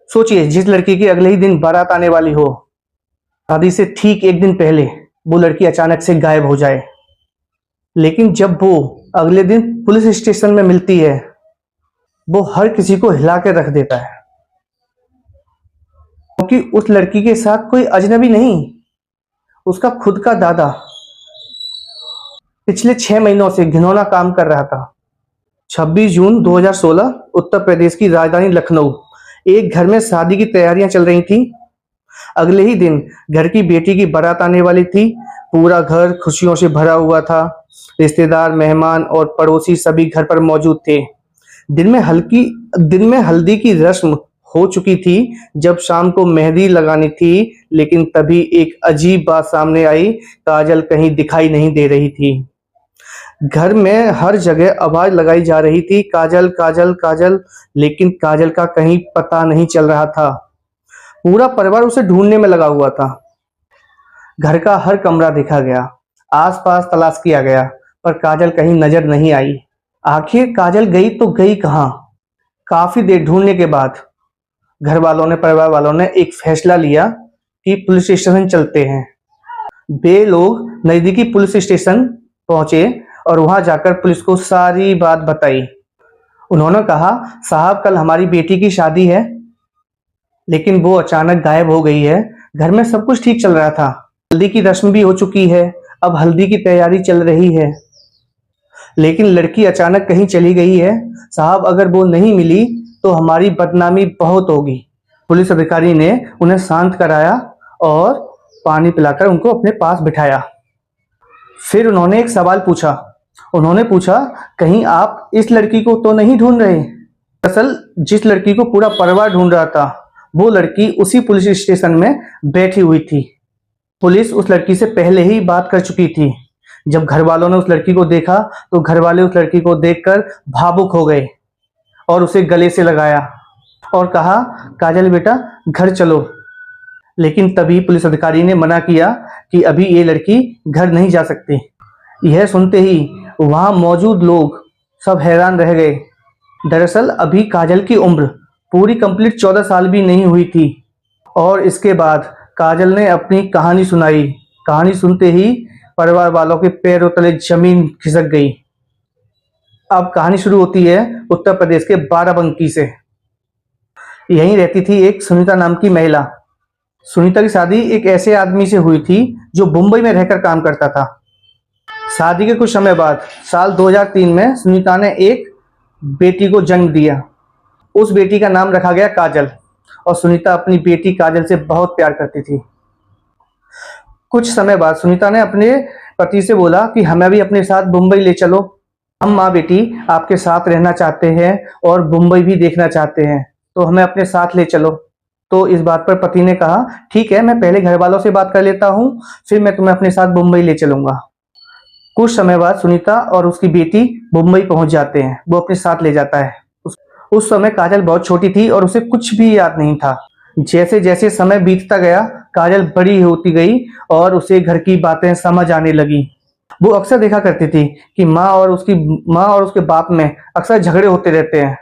सोचिए, जिस लड़की की अगले ही दिन बारात आने वाली हो, शादी से ठीक एक दिन पहले वो लड़की अचानक से गायब हो जाए। लेकिन जब वो अगले दिन पुलिस स्टेशन में मिलती है, वो हर किसी को हिला के रख देता है, क्योंकि उस लड़की के साथ कोई अजनबी नहीं, उसका खुद का दादा पिछले 6 महीनों से घिनौना काम कर रहा था। 26 जून 2016 उत्तर प्रदेश की राजधानी लखनऊ, एक घर में शादी की तैयारियां चल रही थी। अगले ही दिन घर की बेटी की बारात आने वाली थी। पूरा घर खुशियों से भरा हुआ था। रिश्तेदार, मेहमान और पड़ोसी सभी घर पर मौजूद थे। दिन में हल्दी की रस्म हो चुकी थी। जब शाम को मेहंदी लगानी थी, लेकिन तभी एक अजीब बात सामने आई। काजल कहीं दिखाई नहीं दे रही थी। घर में हर जगह आवाज लगाई जा रही थी, काजल काजल काजल, लेकिन काजल का कहीं पता नहीं चल रहा था। पूरा परिवार उसे ढूंढने में लगा हुआ था। घर का हर कमरा देखा गया, आसपास तलाश किया गया, पर काजल कहीं नजर नहीं आई। आखिर काजल गई तो गई कहाँ? काफी देर ढूंढने के बाद परिवार वालों ने एक फैसला लिया कि पुलिस स्टेशन चलते हैं। वे लोग नजदीकी पुलिस स्टेशन पहुंचे और वहां जाकर पुलिस को सारी बात बताई। उन्होंने कहा, साहब, कल हमारी बेटी की शादी है, लेकिन वो अचानक गायब हो गई है। घर में सब कुछ ठीक चल रहा था, हल्दी की रस्म भी हो चुकी है, अब हल्दी की तैयारी चल रही है, लेकिन लड़की अचानक कहीं चली गई है। साहब, अगर वो नहीं मिली तो हमारी बदनामी बहुत होगी। पुलिस अधिकारी ने उन्हें शांत कराया और पानी पिलाकर उनको अपने पास बिठाया। फिर उन्होंने एक सवाल पूछा। उन्होंने पूछा, कहीं आप इस लड़की को तो नहीं ढूंढ रहे? दरअसल जिस लड़की को पूरा परिवार ढूंढ रहा था, वो लड़की उसी पुलिस स्टेशन में बैठी हुई थी। पुलिस उस लड़की से पहले ही बात कर चुकी थी। जब घर वालों ने उस लड़की को देखा तो घर वाले उस लड़की को देखकर भावुक हो गए और उसे गले से लगाया और कहा, काजल बेटा, घर चलो। लेकिन तभी पुलिस अधिकारी ने मना किया कि अभी ये लड़की घर नहीं जा सकती। यह सुनते ही वहां मौजूद लोग सब हैरान रह गए। दरअसल अभी काजल की उम्र पूरी कंप्लीट 14 साल भी नहीं हुई थी। और इसके बाद काजल ने अपनी कहानी सुनाई। कहानी सुनते ही परिवार वालों के पैरों तले जमीन खिसक गई। अब कहानी शुरू होती है उत्तर प्रदेश के बाराबंकी से। यहीं रहती थी एक सुनीता नाम की महिला। सुनीता की शादी एक ऐसे आदमी से हुई थी जो मुंबई में रहकर काम करता था। शादी के कुछ समय बाद साल 2003 में सुनीता ने एक बेटी को जन्म दिया। उस बेटी का नाम रखा गया काजल, और सुनीता अपनी बेटी काजल से बहुत प्यार करती थी। कुछ समय बाद सुनीता ने अपने पति से बोला कि हमें भी अपने साथ मुंबई ले चलो। हम माँ बेटी आपके साथ रहना चाहते हैं और मुंबई भी देखना चाहते हैं, तो हमें अपने साथ ले चलो। तो इस बात पर पति ने कहा, ठीक है, मैं पहले घर वालों से बात कर लेता हूँ, फिर मैं तुम्हें अपने साथ मुंबई ले चलूंगा। कुछ समय बाद सुनीता और उसकी बेटी मुंबई पहुंच जाते हैं। वो अपने साथ ले जाता है। उस समय काजल बहुत छोटी थी और उसे कुछ भी याद नहीं था। जैसे जैसे समय बीतता गया, काजल बड़ी होती गई और उसे घर की बातें समझ आने लगी। वो अक्सर देखा करती थी कि माँ और उसके बाप में अक्सर झगड़े होते रहते हैं।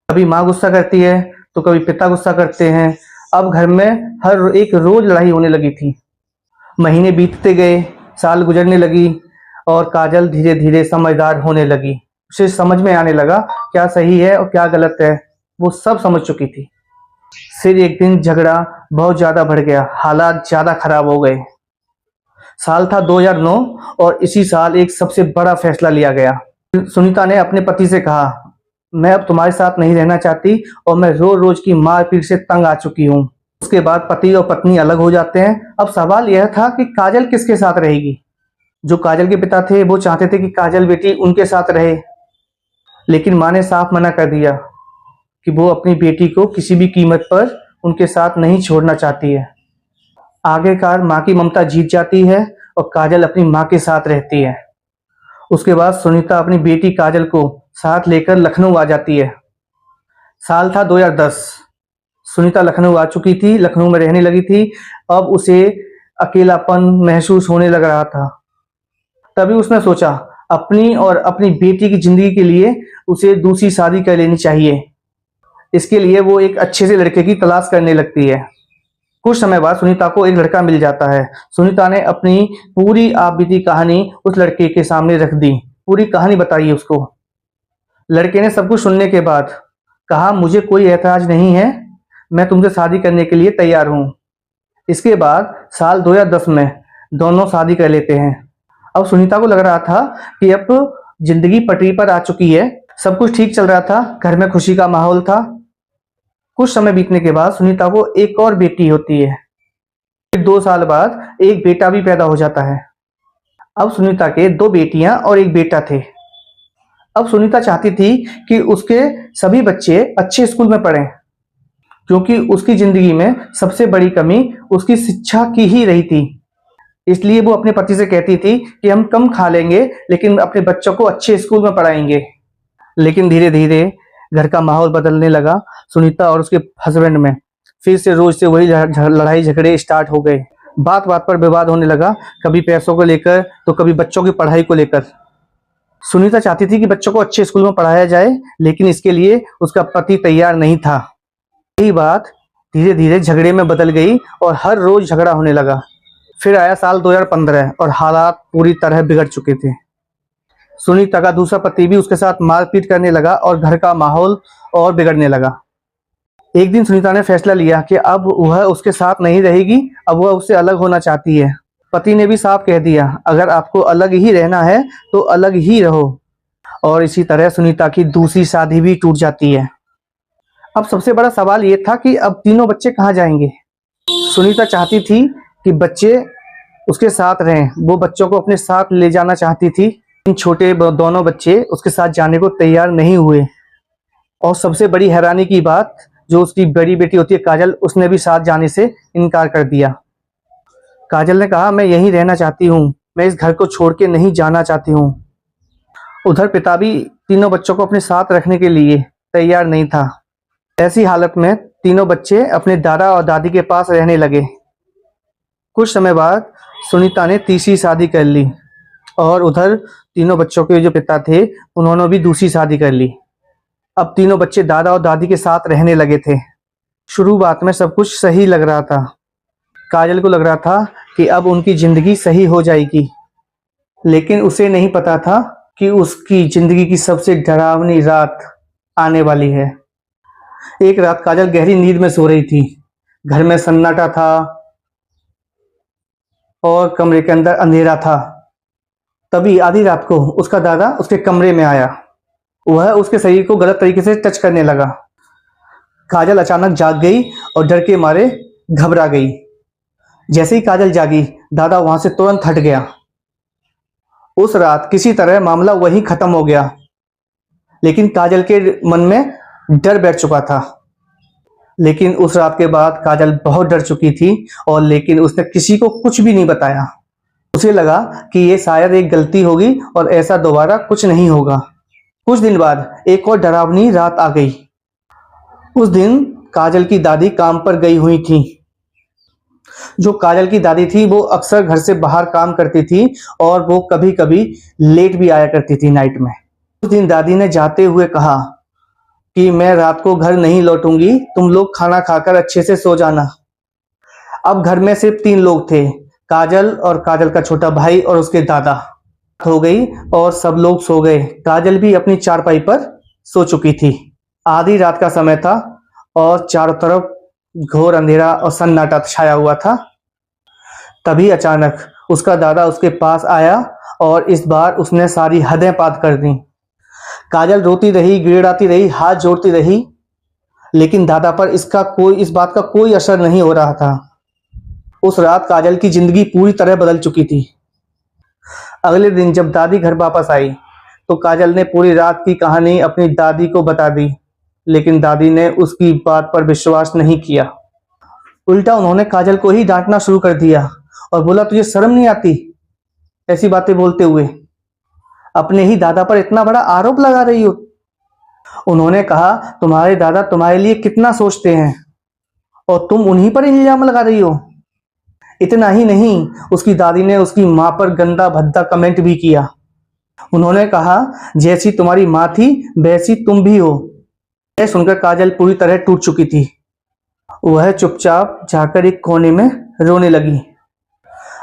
कभी माँ गुस्सा करती है तो कभी पिता गुस्सा करते हैं। अब घर में हर एक रोज लड़ाई होने लगी थी। महीने बीतते गए, साल गुजरने लगी और काजल धीरे धीरे समझदार होने लगी। उसे समझ में आने लगा क्या सही है और क्या गलत है। वो सब समझ चुकी थी। फिर एक दिन झगड़ा बहुत ज्यादा बढ़ गया, हालात ज्यादा खराब हो गए। साल था 2009 और इसी साल एक सबसे बड़ा फैसला लिया गया। सुनीता ने अपने पति से कहा, मैं अब तुम्हारे साथ नहीं रहना चाहती और मैं रोज रोज की मारपीट से तंग आ चुकी हूँ। उसके बाद पति और पत्नी अलग हो जाते हैं। अब सवाल यह था कि काजल किसके साथ रहेगी। जो काजल के पिता थे वो चाहते थे कि काजल बेटी उनके साथ रहे, लेकिन माँ ने साफ मना कर दिया कि वो अपनी बेटी को किसी भी कीमत पर उनके साथ नहीं छोड़ना चाहती है। आखिरकार माँ की ममता जीत जाती है और काजल अपनी माँ के साथ रहती है। उसके बाद सुनीता अपनी बेटी काजल को साथ लेकर लखनऊ आ जाती है। साल था 2010। सुनीता लखनऊ आ चुकी थी, लखनऊ में रहने लगी थी। अब उसे अकेलापन महसूस होने लग रहा था। तभी उसने सोचा, अपनी और अपनी बेटी की जिंदगी के लिए उसे दूसरी शादी कर लेनी चाहिए। इसके लिए वो एक अच्छे से लड़के की तलाश करने लगती है। कुछ समय बाद सुनीता को एक लड़का मिल जाता है। सुनीता ने अपनी पूरी आप बीती कहानी उस लड़के के सामने रख दी, पूरी कहानी बताई उसको। लड़के ने सब कुछ सुनने के बाद कहा, मुझे कोई ऐतराज नहीं है, मैं तुमसे शादी करने के लिए तैयार हूँ। इसके बाद साल 2010 में दोनों शादी कर लेते हैं। अब सुनीता को लग रहा था कि अब जिंदगी पटरी पर आ चुकी है, सब कुछ ठीक चल रहा था, घर में खुशी का माहौल था। कुछ समय बीतने के बाद सुनीता को एक और बेटी होती है। फिर 2 साल बाद एक बेटा भी पैदा हो जाता है। अब सुनीता के 2 बेटियां और एक बेटा थे। अब सुनीता चाहती थी कि उसके सभी बच्चे अच्छे स्कूल में पढ़ें, क्योंकि उसकी जिंदगी में सबसे बड़ी कमी उसकी शिक्षा की ही रही थी। इसलिए वो अपने पति से कहती थी कि हम कम खा लेंगे लेकिन अपने बच्चों को अच्छे स्कूल में पढ़ाएंगे। लेकिन धीरे धीरे घर का माहौल बदलने लगा। सुनीता और उसके हस्बैंड में फिर से रोज से वही लड़ाई झगड़े स्टार्ट हो गए। बात बात पर विवाद होने लगा, कभी पैसों को लेकर तो कभी बच्चों की पढ़ाई को लेकर। सुनीता चाहती थी कि बच्चों को अच्छे स्कूल में पढ़ाया जाए, लेकिन इसके लिए उसका पति तैयार नहीं था। यही बात धीरे धीरे झगड़े में बदल गई और हर रोज झगड़ा होने लगा। फिर आया साल 2015 और हालात पूरी तरह बिगड़ चुके थे। सुनीता का दूसरा पति भी उसके साथ मारपीट करने लगा और घर का माहौल और बिगड़ने लगा। एक दिन सुनीता ने फैसला लिया कि अब वह उसके साथ नहीं रहेगी, अब वह उससे अलग होना चाहती है। पति ने भी साफ कह दिया, अगर आपको अलग ही रहना है तो अलग ही रहो। और इसी तरह सुनीता की दूसरी शादी भी टूट जाती है। अब सबसे बड़ा सवाल ये था कि अब तीनों बच्चे कहाँ जाएंगे। सुनीता चाहती थी कि बच्चे उसके साथ रहें, वो बच्चों को अपने साथ ले जाना चाहती थी। इन छोटे दोनों बच्चे उसके साथ जाने को तैयार नहीं हुए। और सबसे बड़ी हैरानी की बात, जो उसकी बड़ी बेटी होती है काजल, उसने भी साथ जाने से इनकार कर दिया। काजल ने कहा, मैं यहीं रहना चाहती हूँ, मैं इस घर को छोड़ के नहीं जाना चाहती हूँ। उधर पिता भी तीनों बच्चों को अपने साथ रखने के लिए तैयार नहीं था। ऐसी हालत में तीनों बच्चे अपने दादा और दादी के पास रहने लगे। कुछ समय बाद सुनीता ने तीसरी शादी कर ली और उधर तीनों बच्चों के जो पिता थे उन्होंने भी दूसरी शादी कर ली। अब तीनों बच्चे दादा और दादी के साथ रहने लगे थे। शुरुआत में सब कुछ सही लग रहा था। काजल को लग रहा था कि अब उनकी जिंदगी सही हो जाएगी, लेकिन उसे नहीं पता था कि उसकी जिंदगी की सबसे डरावनी रात आने वाली है। एक रात काजल गहरी नींद में सो रही थी। घर में सन्नाटा था और कमरे के अंदर अंधेरा था। तभी आधी रात को उसका दादा उसके कमरे में आया। वह उसके शरीर को गलत तरीके से टच करने लगा। काजल अचानक जाग गई और डर के मारे घबरा गई। जैसे ही काजल जागी, दादा वहां से तुरंत हट गया। उस रात किसी तरह मामला वहीं खत्म हो गया, लेकिन काजल के मन में डर बैठ चुका था। लेकिन उस रात के बाद काजल बहुत डर चुकी थी और लेकिन उसने किसी को कुछ भी नहीं बताया। उसे लगा कि ये शायद एक गलती होगी और ऐसा दोबारा कुछ नहीं होगा। कुछ दिन बाद एक और डरावनी रात आ गई। उस दिन काजल की दादी काम पर गई हुई थी। जो काजल की दादी थी वो अक्सर घर से बाहर काम करती थी और वो कभी कभी लेट भी आया करती थी नाइट में। उस दिन दादी ने जाते हुए कहा कि मैं रात को घर नहीं लौटूंगी, तुम लोग खाना खाकर अच्छे से सो जाना। अब घर में सिर्फ 3 लोग थे, काजल और काजल का छोटा भाई और उसके दादा। हो गई और सब लोग सो गए। काजल भी अपनी चारपाई पर सो चुकी थी। आधी रात का समय था और चारों तरफ घोर अंधेरा और सन्नाटा छाया हुआ था। तभी अचानक उसका दादा उसके पास आया और इस बार उसने सारी हदें पार कर दी। काजल रोती रही, गिड़गिड़ाती रही, हाथ जोड़ती रही, लेकिन दादा पर इस बात का कोई असर नहीं हो रहा था। उस रात काजल की जिंदगी पूरी तरह बदल चुकी थी। अगले दिन जब दादी घर वापस आई तो काजल ने पूरी रात की कहानी अपनी दादी को बता दी, लेकिन दादी ने उसकी बात पर विश्वास नहीं किया। उल्टा उन्होंने काजल को ही डांटना शुरू कर दिया और बोला, तुझे शर्म नहीं आती ऐसी बातें बोलते हुए? अपने ही दादा पर इतना बड़ा आरोप लगा रही हो। उन्होंने कहा, तुम्हारे दादा तुम्हारे लिए कितना सोचते हैं और तुम उन्हीं पर इल्जाम लगा रही हो। इतना ही नहीं, उसकी दादी ने उसकी माँ पर गंदा भद्दा कमेंट भी किया। उन्होंने कहा, जैसी तुम्हारी माँ थी वैसी तुम भी हो। यह सुनकर काजल पूरी तरह टूट चुकी थी। वह चुपचाप जाकर एक कोने में रोने लगी।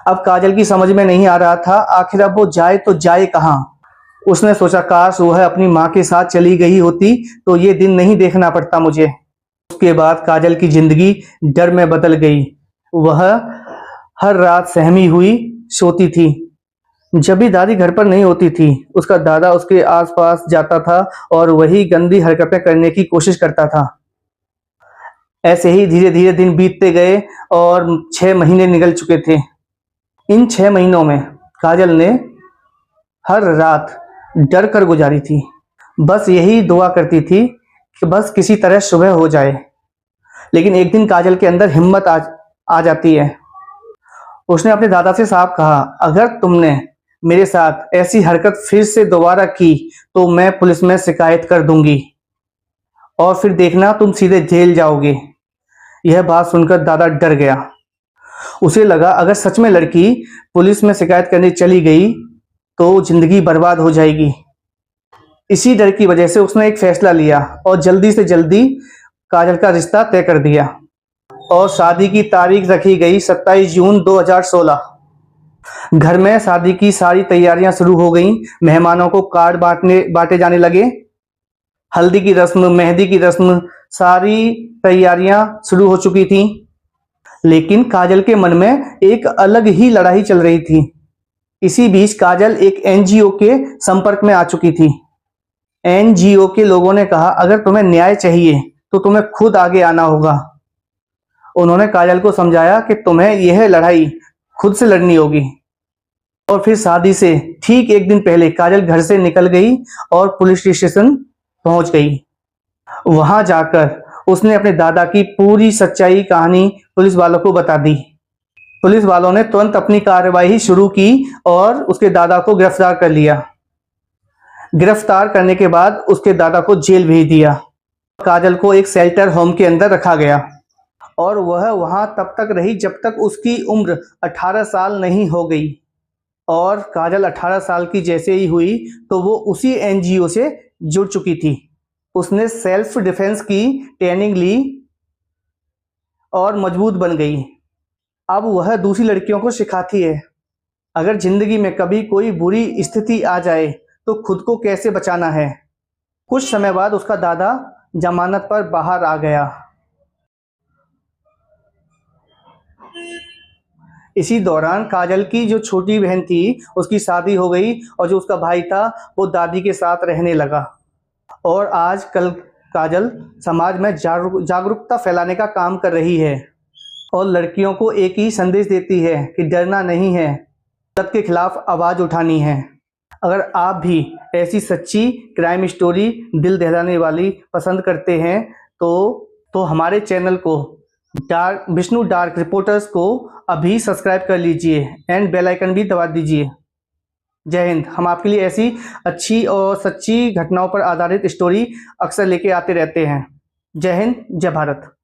अब काजल की समझ में नहीं आ रहा था आखिर अब वो जाए तो जाए कहाँ। उसने सोचा काश वह अपनी माँ के साथ चली गई होती तो ये दिन नहीं देखना पड़ता मुझे। उसके बाद काजल की जिंदगी डर में बदल गई। वह हर रात सहमी हुई सोती थी। जब भी दादी घर पर नहीं होती थी उसका दादा उसके आसपास जाता था और वही गंदी हरकतें करने की कोशिश करता था। ऐसे ही धीरे धीरे दिन बीतते गए और 6 महीने निकल चुके थे। इन 6 महीनों में काजल ने हर रात डर कर गुजारी थी। बस यही दुआ करती थी कि बस किसी तरह सुबह हो जाए। लेकिन एक दिन काजल के अंदर हिम्मत आ जाती है। उसने अपने दादा से साफ कहा, अगर तुमने मेरे साथ ऐसी हरकत फिर से दोबारा की तो मैं पुलिस में शिकायत कर दूंगी और फिर देखना तुम सीधे जेल जाओगे। यह बात सुनकर दादा डर गया। उसे लगा अगर सच में लड़की पुलिस में शिकायत करने चली गई तो जिंदगी बर्बाद हो जाएगी। इसी डर की वजह से उसने एक फैसला लिया और जल्दी से जल्दी काजल का रिश्ता तय कर दिया और शादी की तारीख रखी गई 27 जून 2016। घर में शादी की सारी तैयारियां शुरू हो गईं। मेहमानों को कार्ड बांटे जाने लगे। हल्दी की रस्म, मेहंदी की रस्म, सारी तैयारियां शुरू हो चुकी थी। लेकिन काजल के मन में एक अलग ही लड़ाई चल रही थी। इसी बीच काजल एक एनजीओ के संपर्क में आ चुकी थी। एनजीओ के लोगों ने कहा अगर तुम्हें न्याय चाहिए तो तुम्हें खुद आगे आना होगा। उन्होंने काजल को समझाया कि तुम्हें यह लड़ाई खुद से लड़नी होगी। और फिर शादी से ठीक एक दिन पहले काजल घर से निकल गई और पुलिस स्टेशन पहुंच गई। वहां जाकर उसने अपने दादा की पूरी सच्चाई कहानी पुलिस वालों को बता दी। पुलिस वालों ने तुरंत अपनी कार्रवाई शुरू की और उसके दादा को गिरफ्तार कर लिया। गिरफ्तार करने के बाद उसके दादा को जेल भेज दिया। काजल को एक शेल्टर होम के अंदर रखा गया और वह वहां तब तक रही जब तक उसकी उम्र 18 साल नहीं हो गई। और काजल 18 साल की जैसे ही हुई तो वो उसी एनजीओ से जुड़ चुकी थी। उसने सेल्फ डिफेंस की ट्रेनिंग ली और मजबूत बन गई। अब वह दूसरी लड़कियों को सिखाती है अगर जिंदगी में कभी कोई बुरी स्थिति आ जाए तो खुद को कैसे बचाना है। कुछ समय बाद उसका दादा जमानत पर बाहर आ गया। इसी दौरान काजल की जो छोटी बहन थी उसकी शादी हो गई और जो उसका भाई था वो दादी के साथ रहने लगा। और आजकल काजल समाज में जागरूकता फैलाने का काम कर रही है और लड़कियों को एक ही संदेश देती है कि डरना नहीं है, गलत के खिलाफ आवाज़ उठानी है। अगर आप भी ऐसी सच्ची क्राइम स्टोरी दिल दहलाने वाली पसंद करते हैं तो हमारे चैनल को विष्णु डार्क रिपोर्टर्स को अभी सब्सक्राइब कर लीजिए एंड बेल आइकन भी दबा दीजिए। जय हिंद। हम आपके लिए ऐसी अच्छी और सच्ची घटनाओं पर आधारित स्टोरी अक्सर लेके आते रहते हैं। जय हिंद, जय भारत।